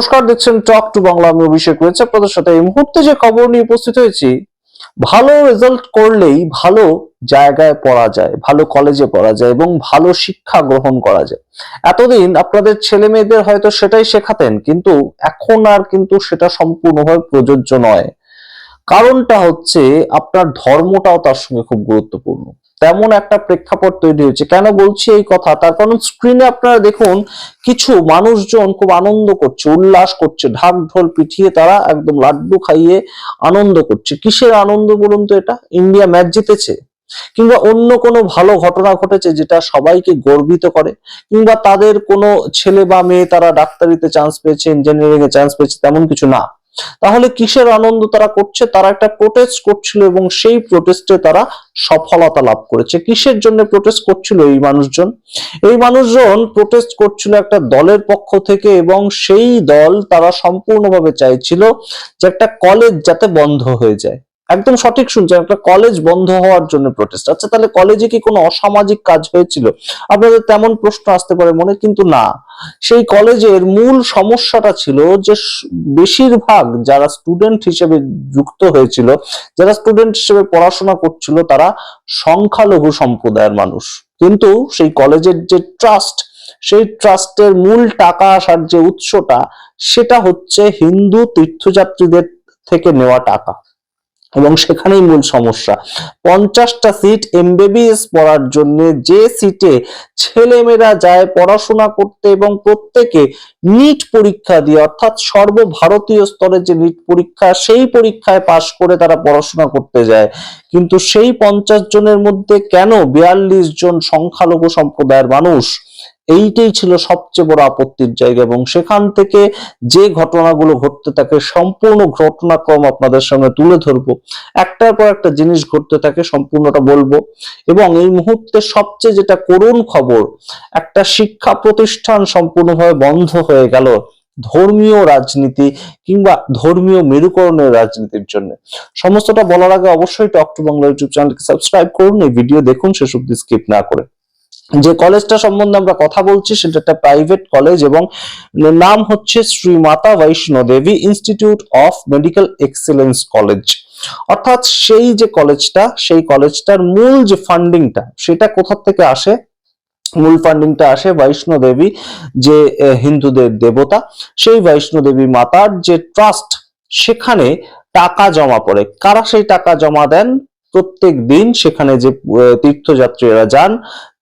নমস্কার, দেখছেন talk to Bangla. আমি অভিষেক রয়েছে আপনাদের সাথে। এই মুহূর্তে যে খবর নিয়ে উপস্থিত হয়েছি, ভালো রেজাল্ট করলেই ভালো জায়গায় পড়া যায়, ভালো কলেজে পড়া যায় এবং ভালো শিক্ষা গ্রহণ করা যায়। এতদিন আপনাদের ছেলে মেয়েদের হয়তো সেটাই শেখাতেন, কিন্তু এখন আর কিন্তু সেটা সম্পূর্ণভাবে প্রযোজ্য নয়। কারণটা হচ্ছে আপনার ধর্মটাও তার সঙ্গে খুব গুরুত্বপূর্ণ। তেমন একটা প্রেক্ষাপট তৈরি হয়েছে। কেন বলছি এই কথা? তার কারণ স্ক্রিনে আপনারা দেখুন, কিছু মানুষজন খুব আনন্দ করছে, উল্লাস করছে, ঢাক ঢোল পিটিয়ে তারা একদম লাড্ডু খাইয়ে আনন্দ করছে। কিসের আনন্দ বলুন তো? এটা ইন্ডিয়া ম্যাচ জিতেছে, কিংবা অন্য কোনো ভালো ঘটনা ঘটেছে যেটা সবাইকে গর্বিত করে, কিংবা তাদের কোনো ছেলে বা মেয়ে তারা ডাক্তারিতে চান্স পেয়েছে, ইঞ্জিনিয়ারিং এ চান্স পেয়েছে, তেমন কিছু না। তাহলে কিসের আনন্দ তারা করছে? তারা একটা প্রোটেস্ট করছিল এবং সেই প্রোটেস্টে তারা সফলতা লাভ করেছে। কিসের জন্য প্রোটেস্ট করছিল এই মানুষজন? এই মানুষজন প্রোটেস্ট করছিল একটা দলের পক্ষ থেকে, এবং সেই দল তারা সম্পূর্ণভাবে চাইছিল যে একটা কলেজ যাতে বন্ধ হয়ে যায়। একদম সঠিক শুনছেন, একটা কলেজ বন্ধ হওয়ার জন্য প্রোটেস্ট। আচ্ছা, তাহলে কলেজে কি কোনো অসামাজিক কাজ হয়েছিল? আপনাদের তেমন প্রশ্ন আসতে পারে মনে, কিন্তু না। সেই কলেজের মূল সমস্যাটা ছিল যে বেশিরভাগ যারা স্টুডেন্ট হিসেবে যুক্ত হয়েছিল, যারা স্টুডেন্ট হিসেবে পড়াশোনা করছিল, তারা সংখ্যালঘু সম্প্রদায়ের মানুষ। কিন্তু সেই কলেজের যে ট্রাস্ট, সেই ট্রাস্টের মূল টাকা আসার যে উৎসটা, সেটা হচ্ছে হিন্দু তীর্থযাত্রীদের থেকে নেওয়া টাকা। এবং সেখানেই মূল সমস্যা। 50টা সিট এমবিবিএস পড়ার জন্য, যে সিটে ছেলেমেয়েরা যায় পড়াশোনা করতে এবং প্রত্যেকে নিট পরীক্ষা দিয়ে, অর্থাৎ সর্বভারতীয় স্তরে যে নিট পরীক্ষা, সেই পরীক্ষায় পাশ করে তারা পড়াশোনা করতে যায়। কিন্তু সেই 50 জনের মধ্যে কেন 42 জন সংখ্যালঘু সম্প্রদায়ের মানুষ? এইটাই ছিল সবচেয়ে বড় আপত্তির জায়গা। এবং সেখান থেকে যে ঘটনাগুলো ঘটতে থাকে, সম্পূর্ণ ঘটনাক্রম আপনাদের সামনে তুলে ধরবো। একটার পর একটা জিনিস ঘটতে থাকে, সম্পূর্ণটা বলবো। এবং এই মুহূর্তে সবচেয়ে যেটা করুণ খবর, একটা শিক্ষা প্রতিষ্ঠান সম্পূর্ণভাবে বন্ধ হয়ে গেল ধর্মীয় রাজনীতি কিংবা ধর্মীয় মেরুকরণের রাজনীতির জন্য। সমস্তটা বলার আগে অবশ্যই টক টু বাংলা ইউটিউব চ্যানেলকে সাবস্ক্রাইব করুন, এই ভিডিও দেখুন শেষ অবধি স্কিপ না করে। যে কলেজটা সম্বন্ধে আমরা কথা বলছি, সেটা একটা প্রাইভেট কলেজ এবং নাম হচ্ছে Shri Mata Vaishno Devi institute of medical excellence college. অর্থাৎ সেই যে কলেজটা, সেই কলেজটার মূল যে ফান্ডিংটা, সেটা কোথা থেকে আসে? মূল ফান্ডিংটা আসে বৈষ্ণো দেবী, যে হিন্দুদের দেবতা, সেই বৈষ্ণো দেবী মাতার যে ট্রাস্ট, সেখানে টাকা জমা পড়ে। কারা সেই টাকা জমা দেন? প্রত্যেক দিন সেখানে যে তীর্থযাত্রীরা যান,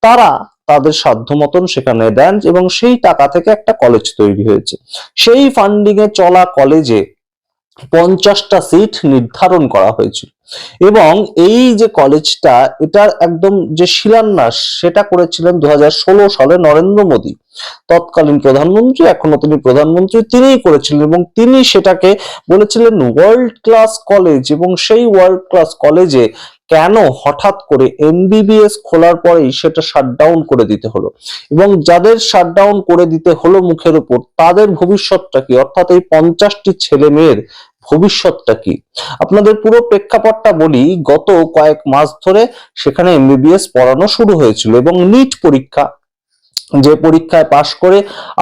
তারা তাদের সাধ্য মতন সেখানে দেন, এবং সেই টাকা থেকে একটা কলেজ তৈরি হয়েছে। সেই ফান্ডিং এ চলা কলেজে 50টা সিট নির্ধারণ করা হয়েছিল। এবং এই যে কলেজটা, এটার একদম যে শিলান্যাস, সেটা করেছিলেন 2016 সালে নরেন্দ্র মোদী, তৎকালীন প্রধানমন্ত্রী, এখনো তিনি প্রধানমন্ত্রী, তিনিই করেছিলেন। এবং তিনি সেটাকে বলেছিলেন ওয়ার্ল্ড ক্লাস কলেজ। এবং সেই ওয়ার্ল্ড ক্লাস কলেজে কেন হঠাৎ করে এমবিবিএস খোলার পরেই সেটা শাটডাউন করে দিতে হলো? এবং যাদের শাটডাউন করে দিতে হলো মুখের উপর, তাদের ভবিষ্যৎটা কি? অর্থাৎ এই 50টি ছেলে মেয়ের ভবিষ্যৎটা কি? আপনাদের পুরো প্রেক্ষাপটটা বলি। গত কয়েক মাস ধরে সেখানে এমবিবিএস পড়ানো শুরু হয়েছিল, এবং নিট পরীক্ষা, যে পরীক্ষায় পাশ করে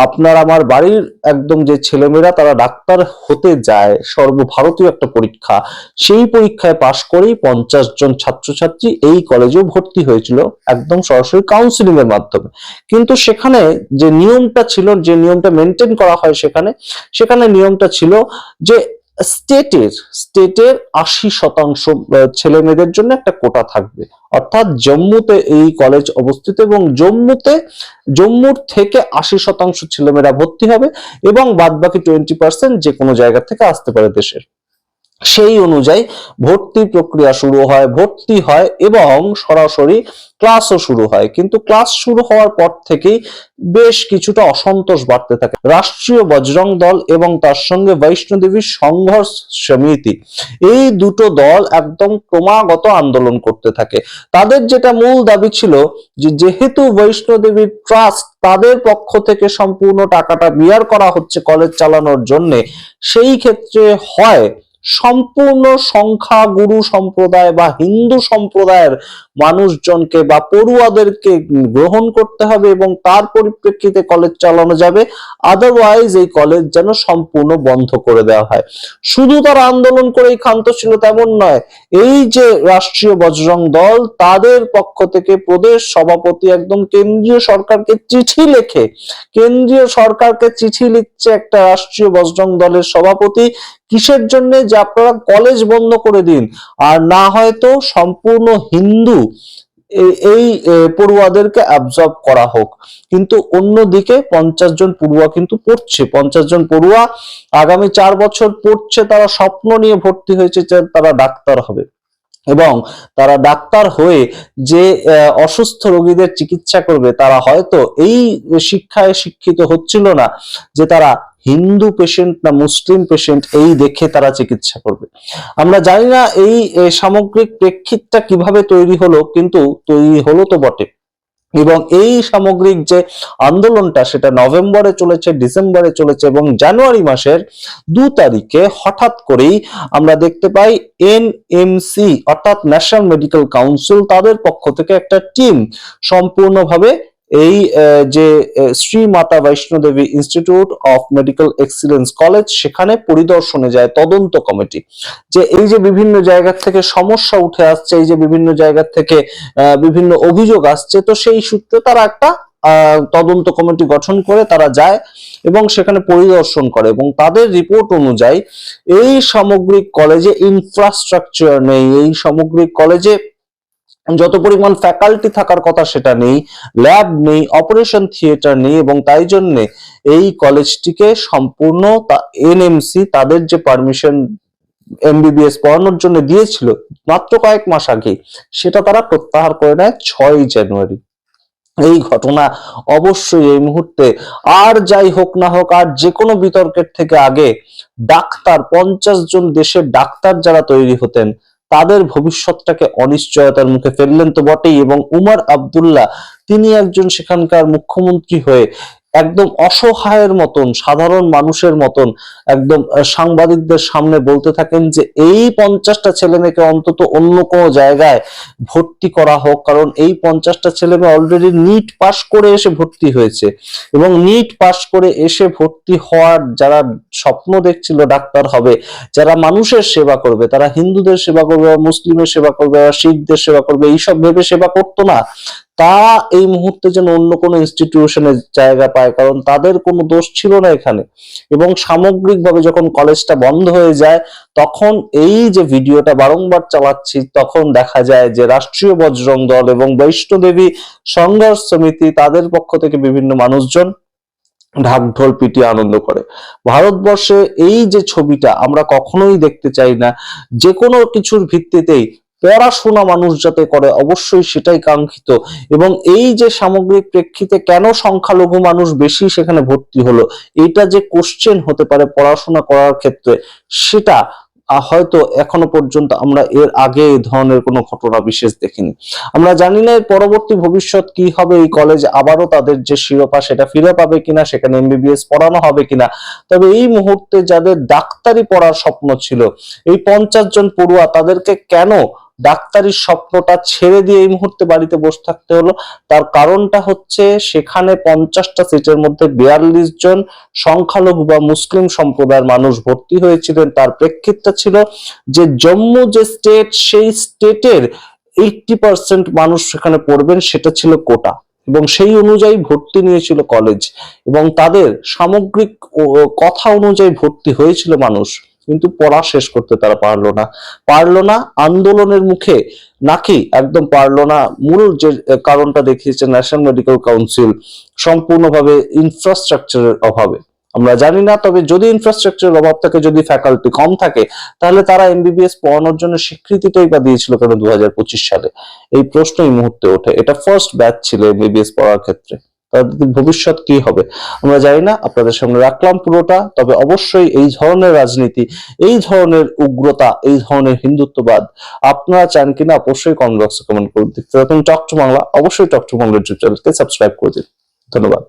আপনার আমার বাড়ির একদম যে ছেলেমেয়েরা তারা ডাক্তার হতে যায়, সর্বভারতীয় একটা পরীক্ষা, সেই পরীক্ষায় পাশ করেই 50 জন ছাত্রছাত্রী এই কলেজেও ভর্তি হয়েছিল, একদম সরাসরি কাউন্সিলিং এর মাধ্যমে। কিন্তু সেখানে যে নিয়মটা ছিল, যে নিয়মটা মেনটেন করা হয় সেখানে, সেখানে নিয়মটা ছিল যে স্টেটের 80% ছেলে মেয়েদের জন্য একটা কোটা থাকবে। অর্থাৎ জম্মুতে এই কলেজ অবস্থিত, এবং জম্মুর থেকে 80% ছেলেমেয়েরা ভর্তি হবে, এবং বাদ বাকি 20% যে কোনো জায়গা থেকে আসতে পারে দেশের। সেই অনুযায়ী ভর্তি প্রক্রিয়া শুরু হয়, ভর্তি হয়, এবং সরাসরি ক্লাসও শুরু হয়। কিন্তু ক্লাস শুরু হওয়ার পর থেকেই বেশ কিছুটা অসন্তোষ বাড়তে থাকে। রাষ্ট্রীয় বজরং দল এবং তার সঙ্গে বৈষ্ণোদেবী সংঘর্ষ সমিতি, এই দুটো দল একদম ক্রমাগত আন্দোলন করতে থাকে। তাদের যেটা মূল দাবি ছিল যে যেহেতু বৈষ্ণোদেবী ট্রাস্ট তাদের পক্ষ থেকে সম্পূর্ণ টাকাটা বিয়ার করা হচ্ছে কলেজ চালানোর জন্য, সেই ক্ষেত্রে হয় সম্পূর্ণ সংখ্যাগুরু সম্প্রদায় বা হিন্দু সম্প্রদায়ের মানুষজনকে বা পড়ুয়াদেরকে গ্রহণ করতে হবে এবং তার পরিপ্রেক্ষিতে কলেজ চালানো যাবে, আদারওয়াইজ এই কলেজ যেন সম্পূর্ণ বন্ধ করে দেওয়া হয়। শুধু তারা আন্দোলন করেই ক্ষান্ত ছিল তেমন নয়, এই যে রাষ্ট্রীয় বজরং দল তাদের পক্ষ থেকে প্রদেশ সভাপতি একদম কেন্দ্রীয় সরকারকে চিঠি লিখে, কেন্দ্রীয় সরকারকে চিঠি লিখছে একটা রাষ্ট্রীয় বজরং দলের সভাপতি, কিসের জন্য? যে আপনারা কলেজ বন্ধ করে দিন, আর না হয়তো সম্পূর্ণ হিন্দু এই পড়ুয়াদেরকে অ্যাবজর্ব করা হোক। কিন্তু অন্যদিকে 50 জন পড়ুয়া কিন্তু পড়ছে, 50 জন পড়ুয়া আগামী 4 বছর পড়ছে, তারা স্বপ্ন নিয়ে ভর্তি হয়েছে যে তারা ডাক্তার হবে এবং তারা ডাক্তার হয়ে যে অসুস্থ রোগীদের চিকিৎসা করবে, তারা হয়তো এই শিক্ষায় শিক্ষিত হচ্ছিল না যে তারা হিন্দু পেশেন্ট না মুসলিম পেশেন্ট এই দেখে তারা চিকিৎসা করবে। আমরা জানি না এই সামগ্রিক প্রেক্ষিতটা কিভাবে তৈরি হলো, কিন্তু তৈরি হলো তো বটে। এবং এই সামগ্রিক যে আন্দোলনটা সেটা নভেম্বরে চলেছে, ডিসেম্বরে চলেছে এবং জানুয়ারি মাসের 2 তারিখে হঠাৎ করেই আমরা দেখতে পাই এনএমসি অর্থাৎ ন্যাশনাল মেডিকেল কাউন্সিল তাদের পক্ষ থেকে একটা টিম সম্পূর্ণভাবে এই যে Shri Mata Vaishno Devi institute of medical excellence college সেখানে পরিদর্শনে যায় তদন্ত কমিটি, যে এই যে বিভিন্ন জায়গা থেকে সমস্যা উঠে আসছে, এই যে বিভিন্ন জায়গা থেকে বিভিন্ন অভিযোগ আসছে, তো সেই সূত্রে তারা একটা তদন্ত কমিটি গঠন করে তারা যায় এবং সেখানে পরিদর্শন করে এবং তাদের রিপোর্ট অনুযায়ী এই সামগ্রিক কলেজে ইনফ্রাস্ট্রাকচার নেই, এই সামগ্রিক কলেজে যত পরিমাণ ফ্যাকাল্টি থাকার কথা সেটা নেই, ল্যাব নেই, অপারেশন থিয়েটার নেই এবং তাই জন্য এই কলেজটিকে সম্পূর্ণ এনএমসি তাদের যে পারমিশন এমবিবিএস পড়ানোর জন্য দিয়েছিল মাত্র কয়েক মাস আগে, সেটা তারা প্রত্যাহার করে নেয় 6 জানুয়ারি। এই ঘটনা অবশ্যই এই মুহূর্তে আর যাই হোক না হোক, আর যে কোনো বিতর্কের থেকে আগে ডাক্তার 50 জন দেশের ডাক্তার যারা তৈরি হতেন তাদের ভবিষ্যৎটাকে অনিশ্চয়তার মুখে ফেললেন তো বটেই। এবং উমর আব্দুল্লাহ তিনি একজন সেখানকার মুখ্যমন্ত্রী হয়ে একদম অসহায়ের মতন, সাধারণ মানুষের মতন একদম সাংবাদিকদের সামনে বলতে থাকেন যে এই 50টা ছেলে মেয়েকে অন্তত অন্য কোনো জায়গায় ভর্তি করা হোক, কারণ এই 50টা ছেলে মেয়ে অলরেডি নিট পাস করে এসে ভর্তি হয়েছে এবং নিট পাস করে এসে ভর্তি হওয়ার যারা স্বপ্ন দেখছিল ডাক্তার হবে, যারা মানুষের সেবা করবে, তারা হিন্দুদের সেবা করবে, মুসলিমের সেবা করবে, শিখদের সেবা করবে, এইসব ভেবে সেবা করতো না, তা এই মুহূর্তে যেন অন্য কোনো ইনস্টিটিউশনে জায়গা পায়, কারণ তাদের কোনো দোষ ছিল না এখানে। এবং সামগ্রিকভাবে যখন কলেজটা বন্ধ হয়ে যায় তখন এই যে ভিডিওটা বারংবার চালাচ্ছি তখন দেখা যায় যে রাষ্ট্রীয় বজরং দল এবং বৈষ্ণো দেবী সংঘর্ষ সমিতি তাদের পক্ষ থেকে বিভিন্ন মানুষজন ঢাক ঢোল পিটিয়ে আনন্দ করে। ভারতবর্ষে এই যে ছবিটা আমরা কখনোই দেখতে চাই না, যে কোনো কিছুর ভিত্তিতেই পড়াশোনা মানুষ যাতে করে অবশ্যই সেটাই কাঙ্ক্ষিত। এবং এই যে সামগ্রিক প্রেক্ষিতে কেন সংখ্যালঘু মানুষ বেশি সেখানে ভর্তি হলো, এটা যে কোশ্চেন হতে পারে পড়াশোনা করার ক্ষেত্রে, সেটা হয়তো এখনো পর্যন্ত আমরা এর আগে এই ধরনের কোনো ঘটনা বিশেষ দেখিনি। আমরা জানি না এর পরবর্তী ভবিষ্যৎ কি হবে, এই কলেজ আবারও তাদের যে শিরোপা সেটা ফিরে পাবে কিনা, সেখানে এমবিবিএস পড়ানো হবে কিনা। তবে এই মুহূর্তে যাদের ডাক্তারি পড়ার স্বপ্ন ছিল, এই 50 জন পড়ুয়া, তাদেরকে কেন ডাক্তারির স্বপ্নটা ছেড়ে দিয়ে এই মুহূর্তে বাড়িতে বসে থাকতে হলো? তার কারণটা হচ্ছে সেখানে 50টা সিটের মধ্যে 42 জন সংখ্যালঘু বা মুসলিম সম্প্রদায়ের মানুষ ভর্তি হয়েছিলেন। তার প্রেক্ষিতটা ছিল যে জম্মু যে স্টেট, সেই স্টেটের 80% মানুষ সেখানে পড়বেন, সেটা ছিল কোটা এবং সেই অনুযায়ী ভর্তি নিয়েছিল কলেজ এবং তাদের সামগ্রিক কথা অনুযায়ী ভর্তি হয়েছিল মানুষ, কিন্তু পড়া শেষ করতে তারা পারলো না আন্দোলনের মুখে, নাকি একদম পারলো না মূল যে কারণটা দেখিয়েছে ন্যাশনাল মেডিকেল কাউন্সিল সম্পূর্ণভাবে ইনফ্রাস্ট্রাকচারের অভাবে। আমরা জানি না, তবে যদি ইনফ্রাস্ট্রাকচারের অভাব থাকে, যদি ফ্যাকাল্টি কম থাকে, তাহলে তারা এমবিবিএস পড়ানোর জন্য স্বীকৃতিটাই বা দিয়েছিল কেন 2025 সালে? এই প্রশ্ন এই মুহূর্তে ওঠে। এটা ফার্স্ট ব্যাচ ছিল এমবিবিএস পড়ার ক্ষেত্রে, তাদের ভবিষ্যৎ কি হবে আমরা জানি না। আপনাদের সামনে রাখলাম পুরোটা। তবে অবশ্যই এই ধরনের রাজনীতি, এই ধরনের উগ্রতা, এই ধরনের হিন্দুত্ববাদ আপনারা চান কিনা অবশ্যই কমেন্ট বক্সে কমেন্ট করে দিন। টক টু বাংলা, অবশ্যই টক টু বাংলা ইউটিউব চ্যানেলকে সাবস্ক্রাইব করে দিন। ধন্যবাদ।